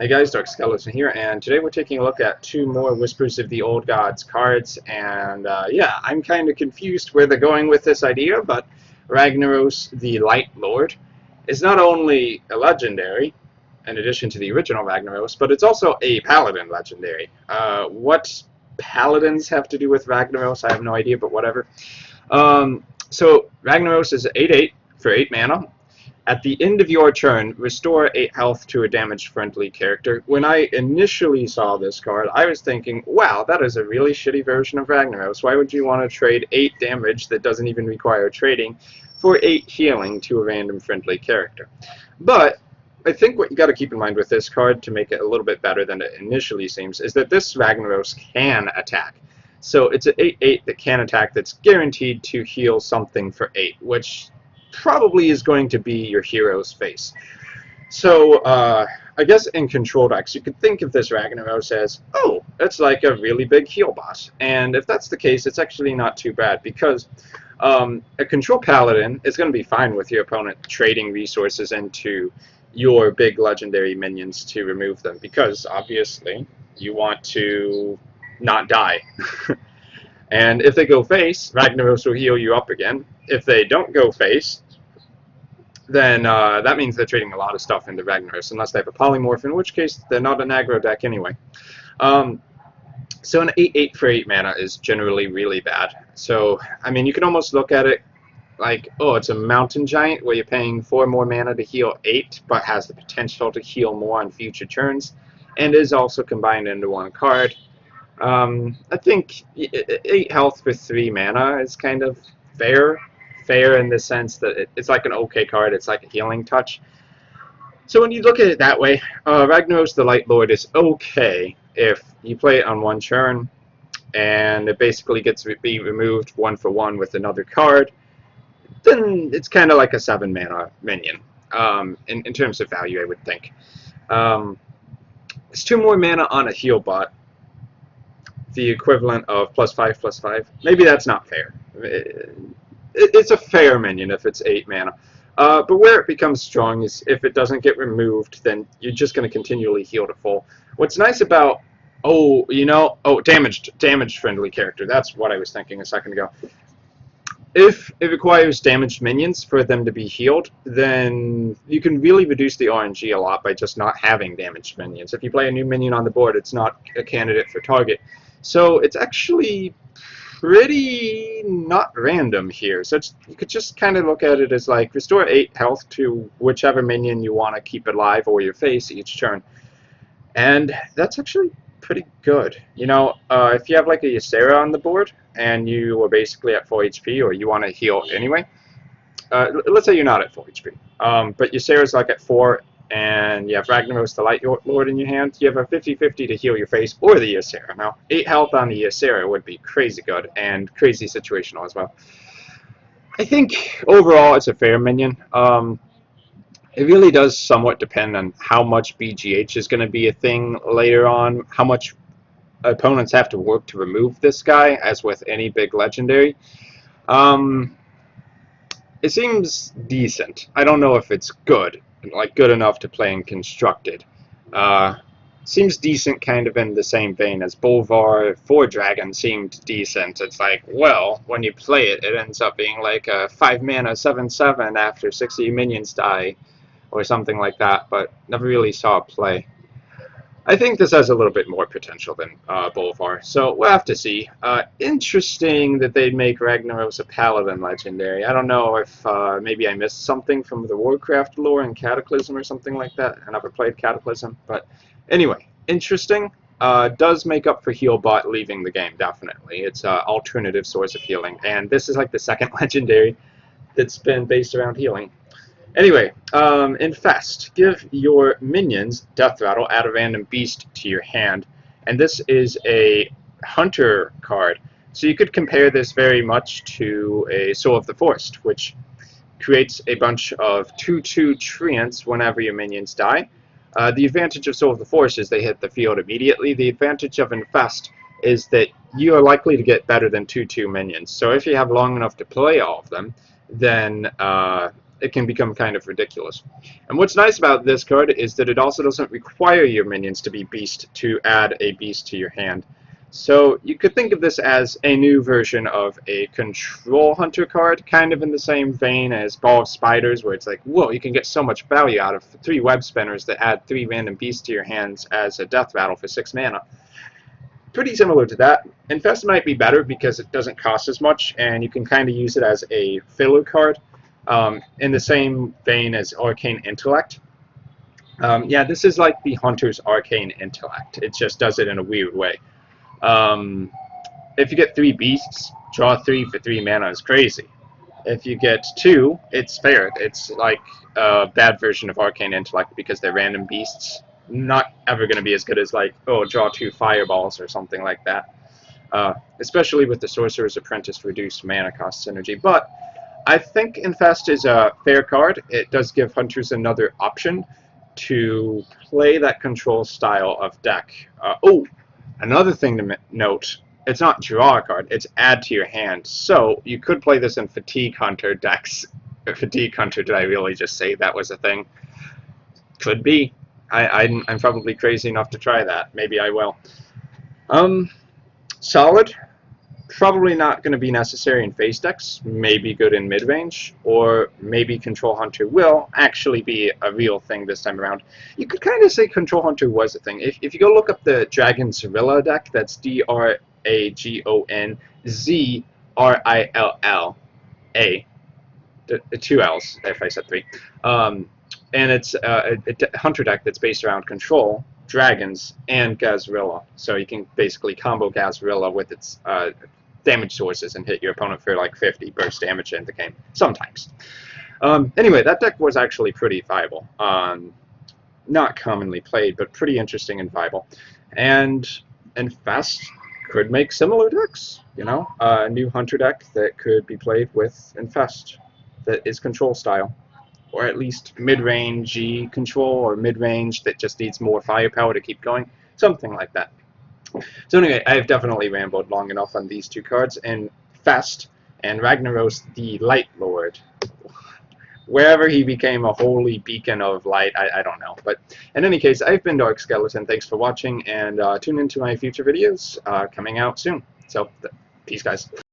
Hey guys, Dark Skeleton here, and today we're taking a look at two more Whispers of the Old Gods cards, and yeah, I'm kind of confused where they're going with this idea, but Ragnaros the Lightlord is not only a legendary, in addition to the original Ragnaros, but it's also a Paladin legendary. What Paladins have to do with Ragnaros, I have no idea, but whatever. So Ragnaros is 8/8 for 8 mana. At the end of your turn, restore 8 health to a damage-friendly character. When I initially saw this card, I was thinking, wow, that is a really shitty version of Ragnaros. Why would you want to trade 8 damage that doesn't even require trading for 8 healing to a random friendly character? But I think what you got to keep in mind with this card to make it a little bit better than it initially seems is that this Ragnaros can attack. So it's an 8/8 that can attack that's guaranteed to heal something for 8, which probably is going to be your hero's face. So I guess in control decks you could think of this Ragnaros as, oh, it's like a really big heal boss. And if that's the case, it's actually not too bad, because a control paladin is going to be fine with your opponent trading resources into your big legendary minions to remove them, because obviously you want to not die. And if they go face, Ragnaros will heal you up again. If they don't go face, then that means they're trading a lot of stuff into Ragnaros, unless they have a polymorph, in which case they're not an aggro deck anyway. So an 8/8 for 8 mana is generally really bad. So, I mean, you can almost look at it like, oh, it's a mountain giant where you're paying 4 more mana to heal 8, but has the potential to heal more on future turns, and is also combined into one card. I think 8 health for 3 mana is kind of fair in the sense that it's like an okay card. It's like a healing touch. So when you look at it that way, Ragnaros the Lightlord is okay if you play it on one turn, and it basically gets be removed 1 for 1 with another card. Then it's kind of like a 7 mana minion in terms of value, I would think. It's 2 more mana on a heal bot, the equivalent of +5/+5. Maybe that's not fair. It's a fair minion if it's 8 mana. But where it becomes strong is if it doesn't get removed, then you're just going to continually heal to full. What's nice about, damaged friendly character. That's what I was thinking a second ago. If it requires damaged minions for them to be healed, then you can really reduce the RNG a lot by just not having damaged minions. If you play a new minion on the board, it's not a candidate for target. So it's actually pretty not random here. So you could just kind of look at it as like restore 8 health to whichever minion you want to keep alive or your face each turn. And that's actually pretty good. You know, if you have like a Ysera on the board and you are basically at 4 HP, or you want to heal anyway, let's say you're not at 4 HP, but Ysera's like at 4, and you have Ragnaros the Lightlord in your hand, you have a 50/50 to heal your face or the Ysera. Now, 8 health on the Ysera would be crazy good, and crazy situational as well. I think overall it's a fair minion. It really does somewhat depend on how much BGH is going to be a thing later on, how much opponents have to work to remove this guy, as with any big legendary. It seems decent. I don't know if it's good, like good enough to play in Constructed. Seems decent, kind of in the same vein as Bolvar 4 Dragon seemed decent. It's like, well, when you play it, it ends up being like a 5 mana 7/7 after 60 minions die, or something like that, but never really saw it play. I think this has a little bit more potential than Bolvar, so we'll have to see. Interesting that they'd make Ragnaros a Paladin legendary. I don't know if maybe I missed something from the Warcraft lore in Cataclysm or something like that. I never played Cataclysm, but anyway, interesting. Does make up for Healbot leaving the game, definitely. It's an alternative source of healing, and this is like the second legendary that's been based around healing. Anyway, Infest. Give your minions Death Rattle, add a random beast to your hand. And this is a Hunter card. So you could compare this very much to a Soul of the Forest, which creates a bunch of 2/2 treants whenever your minions die. The advantage of Soul of the Forest is they hit the field immediately. The advantage of Infest is that you are likely to get better than 2/2 minions. So if you have long enough to play all of them, then it can become kind of ridiculous. And what's nice about this card is that it also doesn't require your minions to be beast to add a beast to your hand. So you could think of this as a new version of a control hunter card, kind of in the same vein as Ball of Spiders, where it's like, whoa, you can get so much value out of 3 web spinners that add 3 random beasts to your hands as a death rattle for 6 mana. Pretty similar to that. Infest might be better because it doesn't cost as much, and you can kind of use it as a filler card, in the same vein as Arcane Intellect. Yeah, this is like the Hunter's Arcane Intellect. It just does it in a weird way. If you get 3 beasts, draw 3 for 3 mana is crazy. If you get 2, it's fair. It's like a bad version of Arcane Intellect because they're random beasts. Not ever going to be as good as, like, oh, draw 2 fireballs or something like that. Especially with the Sorcerer's Apprentice reduced mana cost synergy. But I think Infest is a fair card. It does give hunters another option to play that control style of deck. Another thing to note, it's not draw a card, it's add to your hand. So you could play this in Fatigue Hunter decks. Fatigue Hunter, did I really just say that was a thing? Could be. I'm probably crazy enough to try that. Maybe I will. Solid. Probably not going to be necessary in face decks. Maybe good in mid-range. Or maybe Control Hunter will actually be a real thing this time around. You could kind of say Control Hunter was a thing. If you go look up the Dragon Zrilla deck, that's DRAGONZRILLA. The 2 L's, if I said 3. And it's a Hunter deck that's based around control, dragons, and Gazrilla. So you can basically combo Gazrilla with its damage sources and hit your opponent for like 50 burst damage in the game. Sometimes. Anyway, that deck was actually pretty viable. Not commonly played, but pretty interesting and viable. And Infest could make similar decks. You know, a new Hunter deck that could be played with Infest that is control style. Or at least mid-range control, or mid-range that just needs more firepower to keep going. Something like that. So anyway, I've definitely rambled long enough on these 2 cards. And Infest and Ragnaros the Lightlord. Wherever he became a holy beacon of light, I don't know. But in any case, I've been Dark Skeleton. Thanks for watching, and tune into my future videos coming out soon. So, peace, guys.